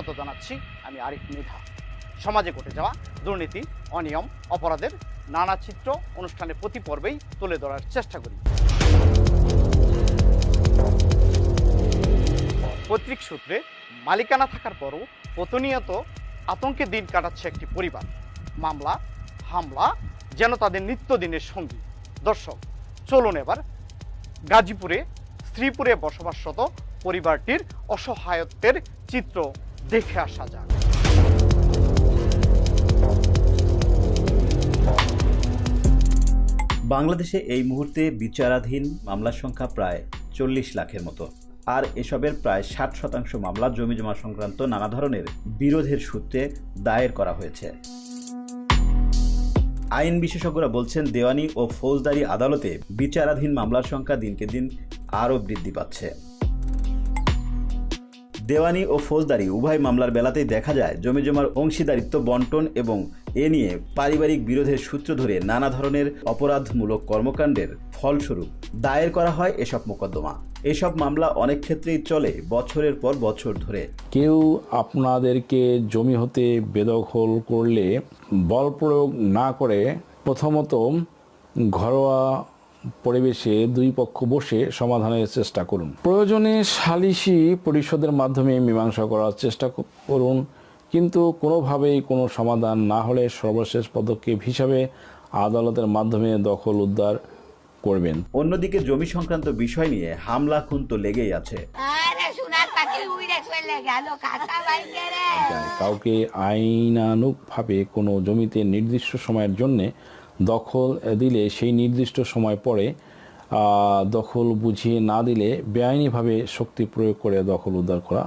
স্বাগত জানাচ্ছি আমি আরিফ মৃধা। সমাজে ঘটে যাওয়া দুর্নীতি, অনিয়ম, অপরাধের নানা চিত্র অনুষ্ঠানের প্রতি পর্বেই তুলে ধরার চেষ্টা করি। পৈতৃক সূত্রে মালিকানা থাকার পরও প্রতিনিয়ত আতঙ্কে দিন কাটাচ্ছে একটি পরিবার। মামলা, হামলা যেন তাদের নিত্যদিনের সঙ্গী। দর্শক, চলুন এবার গাজীপুরে শ্রীপুরে বসবাসরত পরিবারটির অসহায়ত্বের চিত্র দেখে আসা যাক। বাংলাদেশে এই মুহূর্তে বিচারাধীন মামলার সংখ্যা প্রায় 40 লাখের মতো। আর এসবের প্রায় 60% মামলা জমিজমা সংক্রান্ত নানা ধরনের বিরোধের সূত্রে দায়ের করা হয়েছে। আইন বিশেষজ্ঞরা বলছেন, দেওয়ানি ও ফৌজদারি আদালতে বিচারাধীন মামলার সংখ্যা দিনকে দিন আরও বৃদ্ধি পাচ্ছে। দেওয়ানি ও ফৌজদারি উভয় মামলার বেলাতেই দেখা যায় জমিজমার অংশীদারিত্ব বন্টন এবং এ নিয়ে পারিবারিক বিরোধের সূত্র ধরে নানা ধরনের অপরাধমূলক কর্মকাণ্ডের ফলস্বরূপ দায়ের করা হয় এসব মোকদ্দমা। এসব মামলা অনেক ক্ষেত্রেই চলে বছরের পর বছর ধরে। কেউ আপনাদেরকে জমি হতে বেদখল করলে বল প্রয়োগ না করে প্রথমত ঘরোয়া পরিবেশে দুই পক্ষ বসে সমাধানের চেষ্টা করুন। প্রয়োজনে সালিসি পরিষদের মাধ্যমে মীমাংসা করার চেষ্টা করুন, কিন্তু কোনোভাবেই কোনো সমাধান না হলে সর্বশেষ পদক্ষেপ হিসাবে আদালতের মাধ্যমে দখল উদ্ধার করবেন। অন্যদিকে জমি সংক্রান্ত বিষয় নিয়ে হামলা খুন তো লেগেই আছে। কাউকে আইনানুগভাবে কোনো জমিতে নির্দিষ্ট সময়ের জন্যে দখল দিলে সেই নির্দিষ্ট সময় পরে দখল বুঝিয়ে না দিলে বেআইনিভাবে শক্তি প্রয়োগ করে দখল উদ্ধার করা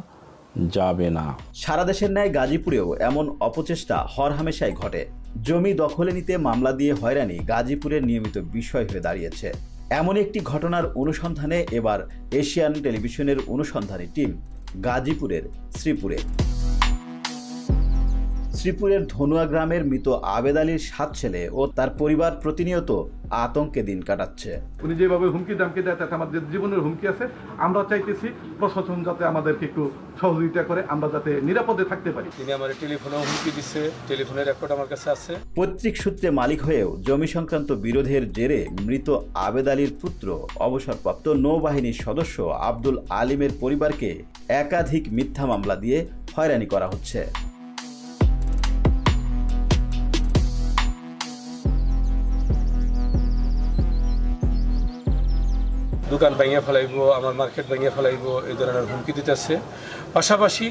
যাবে না। সারা দেশের ন্যায় গাজীপুরেও এমন অপচেষ্টা হরহামেশাই ঘটে। জমি দখলে নিতে মামলা দিয়ে হয়রানি গাজীপুরের নিয়মিত বিষয় হয়ে দাঁড়িয়েছে। এমন একটি ঘটনার অনুসন্ধানে এবার এশিয়ান টেলিভিশনের অনুসন্ধানী টিম গাজীপুরের শ্রীপুরের ধনুয়া গ্রামের মৃত আবেদ আলীর 7 ছেলে ও তার পরিবার প্রতিনিয়ত আতঙ্কে দিন কাটাচ্ছে। উনি যেভাবে হুমকি দামকে দেয় তাতে আমাদের জীবনের হুমকি আছে। আমরা চাইতেছি প্রশাসন যাতে আমাদেরকে একটু সহযোগিতা করে, আমরা যাতে নিরাপদে থাকতে পারি। তিনি আমার টেলিফোনেও হুমকি দিচ্ছে, টেলিফোনের রেকর্ড আমার কাছে আছে। পৈতৃক সূত্রে মালিক হয়েও জমি সংক্রান্ত বিরোধের জেরে মৃত আবেদ আলীর পুত্র অবসরপ্রাপ্ত নৌবাহিনীর সদস্য আব্দুল আলিমের পরিবারকে একাধিক মিথ্যা মামলা দিয়ে হয়রানি করা হচ্ছে। দোকান ভেঙে ফেলাইব, আমার মার্কেট ভেঙে ফেলাইব, এই ধরনের হুমকি দিতেছে। পাশাপাশি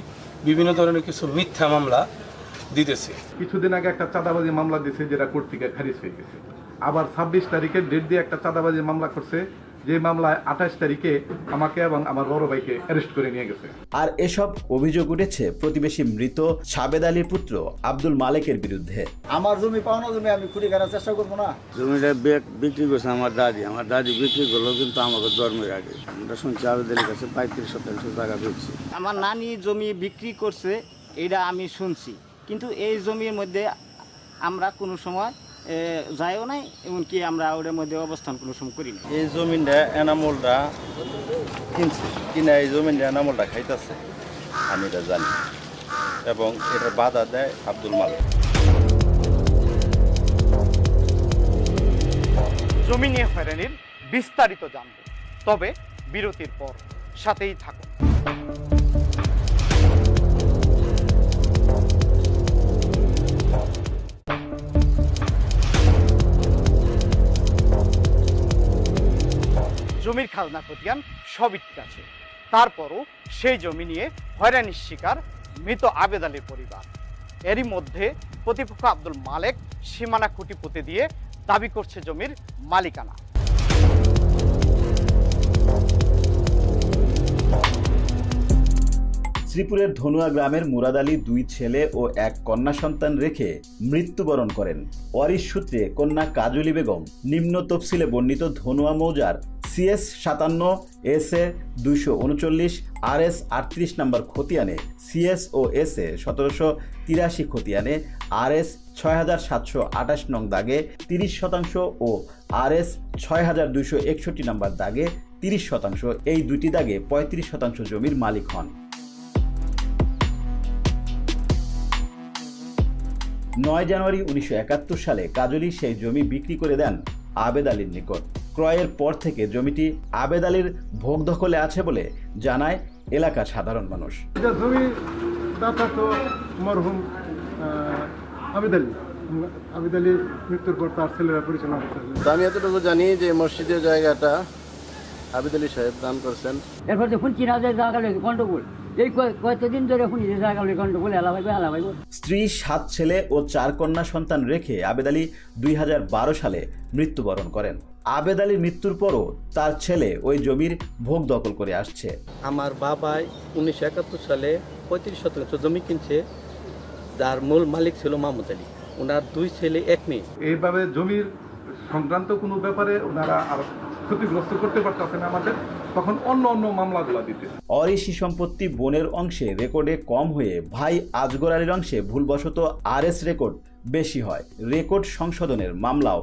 বিভিন্ন ধরনের কিছু মিথ্যা মামলা দিতেছে। কিছুদিন আগে একটা চাঁদাবাজি মামলা দিয়েছে, যেটা কোর্ট থেকে খারিজ হয়ে গেছে। আবার 26 তারিখে ডেট দিয়ে একটা চাঁদাবাজি মামলা করছে, যে মামলায় 28 তারিখে আমাকে এবং আমার বড় ভাইকে অ্যারেস্ট করে নিয়ে গেছে। আর এসব অভিযোগ উঠেছে প্রতিবেশী মৃত সাবেদ আলীর পুত্র আব্দুল মালেকের বিরুদ্ধে। আমার জমি পাওনা জমি আমি খুঁড়ে কাটার চেষ্টা করবো না। জমিটা বিক্রি করছে আমার দাদি বিক্রি করলো, কিন্তু আমাকে জন্মের আগে। আমরা শুনছি আবেদ আলীর কাছে 35% টাকা পেয়েছি। আমার নানি জমি বিক্রি করছে, এটা আমি শুনছি, কিন্তু এই জমির মধ্যে আমরা কোনো সময় যাইও নাই, এমনকি আমরা ওদের মধ্যে অবস্থান কোনো সময় করি না। এই জমিটা এনামলটা কিনছে, কিনা এই জমিটা এনামলটা খাইতেছে, আমি এটা জানি, এবং এটা বাধা দেয় আব্দুল মালিক। জমি নিয়ে হয়রানির বিস্তারিত জানব, তবে বিরতির পর সাথেই থাকুন। জমির খাজনা খতিয়ান সবই ঠিক আছে, তারপরও সেই জমি নিয়ে হয়রানির শিকার মৃত আবেদ আলীর পরিবার। এরই মধ্যে প্রতিপক্ষ আব্দুল মালেক সীমানা খুঁটি পুঁতে দিয়ে দাবি করছে জমির মালিকানা। শ্রীপুরের ধনুয়া গ্রামের মুরাদ আলী 2 ছেলে ও 1 কন্যা সন্তান রেখে মৃত্যুবরণ করেন। ওয়ারিশ সূত্রে কন্যা কাজলি বেগম নিম্ন তফসিলে বর্ণিত ধনুয়া মৌজার CS 57 SA 239 RS 38 নম্বর খতিয়ানে CS ও SA 1783 খতিয়ানে RS 6728 নং দাগে 30% ও RS 6261 নম্বর দাগে 30%, এই দুটি দাগে 35% জমির মালিক হন। 9 জানুয়ারি 1971 সালে কাজলী সেই জমি বিক্রি করে দেন আবেদ আলীর নিকট। ক্রয়ের পর থেকে জমিটি আবেদ আলীর ভোগ দখলে আছে বলে জানায় এলাকার সাধারণ মানুষ। জমি দাতা তো মরহুম আবেদ আলী মৃত্যুর পর তার ছেলেরা পরিচালনা করতেছে। আমি এতটুকু জানি যে মসজিদের জায়গাটা আবেদ আলী সাহেব দান করছেন। এরপর যখন চিনা যায় জায়গা লেগে গন্ডগোল, এই কয়েকদিন ধরে এখন জায়গা লেগে গন্ডগোল এলা ভাইব। স্ত্রী, 7 ছেলে ও 4 কন্যা সন্তান রেখে আবেদ আলী 2012 সালে মৃত্যুবরণ করেন। আবেদ আলীর মৃত্যুর পরও তার ছেলে ওই জমির ভোগ দখল করে আসছে। আমার বাবাই 1971 সালে 35 শতাংশ জমি কিনছে, যার মূল মালিক ছিল মাহমুদ আলী। ওনার 2 ছেলে 1 মেয়ে। এইভাবে জমির সংক্রান্ত কোনো ব্যাপারে ওনারা আর ক্ষতিগ্রস্ত করতে পারতেছে না আমাদের, তখন অন্য মামলাগুলো দিতে। অরিসি সম্পত্তি বোনের অংশে রেকর্ডে কম হয়ে ভাই আজগর আলীর অংশে ভুলবশত RS রেকর্ড বেশি হয়। রেকর্ড সংশোধনের মামলাও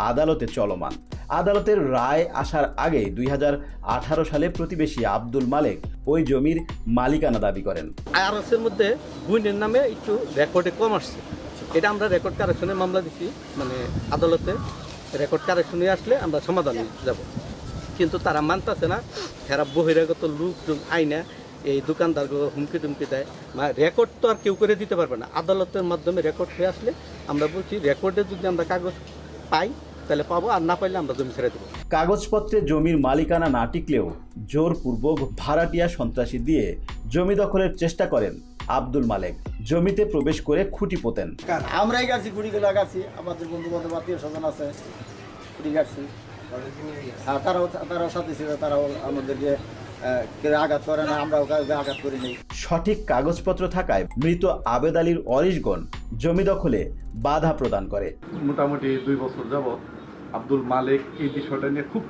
আদালতে চলমান। আদালতের রায় আসার আগে 2018 সালে প্রতিবেশী আব্দুল মালেক ওই জমির মালিকানা দাবি করেন। RS এর মধ্যে বোনের নামে একটু রেকর্ডে কম আসছে, এটা আমরা রেকর্ড কারেকশনের মামলা দিছি, মানে আদালতে রেকর্ড কারেকশনে আসলে আমরা সমাধানে যাব। কিন্তু তারা মানতেছে না, এরা বহিরাগত লোকজন আইনা এই দোকানদারগুলো হুমকি টুমকি দেয়। মানে রেকর্ড তো আর কেউ করে দিতে পারবে না, আদালতের মাধ্যমে রেকর্ড হয়ে আসলে আমরা বলছি রেকর্ডে যদি আমরা কাগজ পাই তাহলে পাবো, আর না পাইলে আমরা জমি ছেড়ে দেবো। কাগজপত্রে জমির মালিকানা না টিকলেও জোরপূর্বক ভাড়াটিয়া সন্ত্রাসী দিয়ে জমি দখলের চেষ্টা করেন আব্দুল মালেক। জমিতে প্রবেশ করে খুঁটি পোতেন। আমরাই গাছি খুঁটিগুলো গাছি, আমাদের বন্ধু বান্ধব আত্মীয় স্বজন আছে, খুঁটি গাছি। তারাও সাথে ছিল, তারাও আমাদেরকে আঘাত করে না, আমরাও আঘাত করি নাই। সঠিক কাগজপত্র থাকায় মৃত আবেদ আলীর ওয়ারিশগণ জমি দখলে বাধা প্রদান করে। মোটামুটি 2 বছর যাবৎ আব্দুল মালেক এই বিষয়টা নিয়ে খুব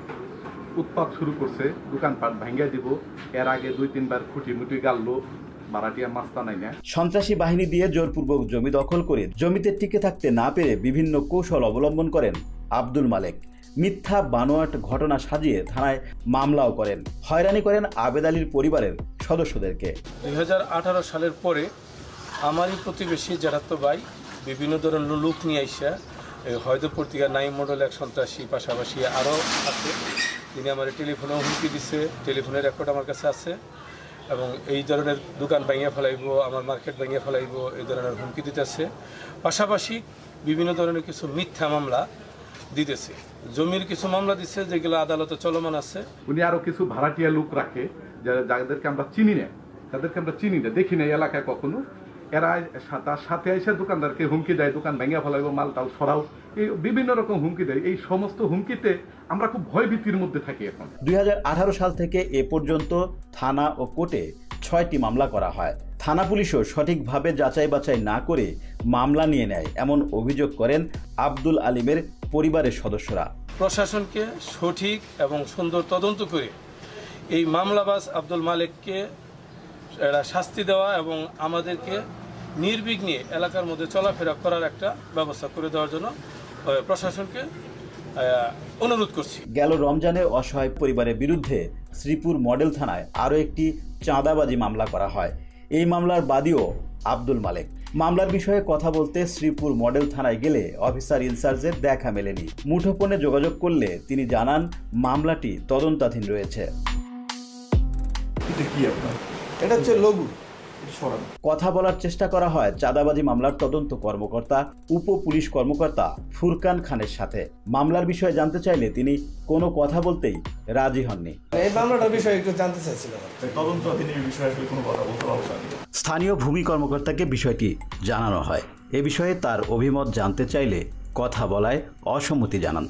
উৎপাত শুরু করছে, দোকানপাট ভাঙ্গা দিব। এর আগে 2-3 বার খুঁটি গাললো, বারাটিয়া মাস্তা নাই না। সন্ত্রাসী বাহিনী দিয়ে জোরপূর্বক জমি দখল করে জমিতে টিকে থাকতে না পেরে বিভিন্ন কৌশল অবলম্বন করেন আব্দুল মালেক। মিথ্যা বানোয়াট ঘটনা সাজিয়ে থানায় মামলাও করেন, হয়রানি করেন আবেদ আলীর পরিবারের সদস্যদেরকে। 2018 সালের পরে আমারই প্রতিবেশী জেঠাতো ভাই বিভিন্ন ধরনের লোক নিয়ে আইসা হয়তো পত্রিকা নাইম মডেল এক সন্ত্রাসী, পাশাপাশি আরও আছে, তিনি আমার টেলিফোনেও হুমকি দিচ্ছে, টেলিফোনের রেকর্ড আমার কাছে আছে, এবং এই ধরনের দোকান ভেঙে ফেলাইব, আমার মার্কেট ভেঙে ফেলাইব, এই ধরনের হুমকি দিতেছে। পাশাপাশি বিভিন্ন ধরনের কিছু মিথ্যা মামলা দিতেছে, জমির কিছু মামলা দিচ্ছে যেগুলো আদালতে চলমান আছে। উনি আরো কিছু ভাড়াটিয়া লোক রাখে, যাদেরকে আমরা চিনি না, দেখি না এলাকায় কখনো। এরা তার সাথে এসে দোকানদারকে হুমকি দেয়, দোকান ভেঙে ফেলাইব, মালটাল সরাও, এই বিভিন্ন রকম হুমকি দেয়। এই সমস্ত হুমকিতে আমরা খুব ভয়ভীতির মধ্যে থাকি এখন। 2018 সাল থেকে এ পর্যন্ত থানা ও কোর্টে 6টি মামলা করা হয়। থানা পুলিশও সঠিকভাবে যাচাই বাছাই না করে মামলা নিয়ে নেয়, এমন অভিযোগ করেন আব্দুল আলিমের পরিবারের সদস্যরা। প্রশাসনকে সঠিক এবং সুন্দর তদন্ত করে এই মামলাবাজ আব্দুল মালেককে শাস্তি দেওয়া এবং আমাদেরকে নির্বিঘ্নে এলাকার মধ্যে চলাফেরা করার একটা ব্যবস্থা করে দেওয়ার জন্য প্রশাসনকে অনুরোধ করছি। গেল রমজানে অসহায় পরিবারের বিরুদ্ধে শ্রীপুর মডেল থানায় আরও একটি চাঁদাবাজি মামলা করা হয়। এই মামলার বাদীও আব্দুল মালেক। মামলার বিষয়ে কথা বলতে শ্রীপুর মডেল থানায় গেলে অফিসার ইনচার্জের দেখা মেলেনি। মুঠোফোনে যোগাযোগ করলে তিনি জানান মামলাটি তদন্তাধীন রয়েছে। কথা বলার চেষ্টা করা হয় চাঁদাবাজি মামলার তদন্ত কর্মকর্তা উপ পুলিশ কর্মকর্তা ফুরকান খানের সাথে। মামলার বিষয়ে জানতে চাইলে তিনি কোনো কথা বলতেই রাজি হননি। এই মামলাটার বিষয়ে একটু জানতে চাইছিলাম। তদন্তাধীনের বিষয়ে কোনো কথা বলতে পারবো না। স্থানীয় ভূমি কর্মকর্তাকে বিষয়টি জানানো হয়। এ বিষয়ে তার অভিমত জানতে চাইলে কথা বলায় অসম্মতি জানান।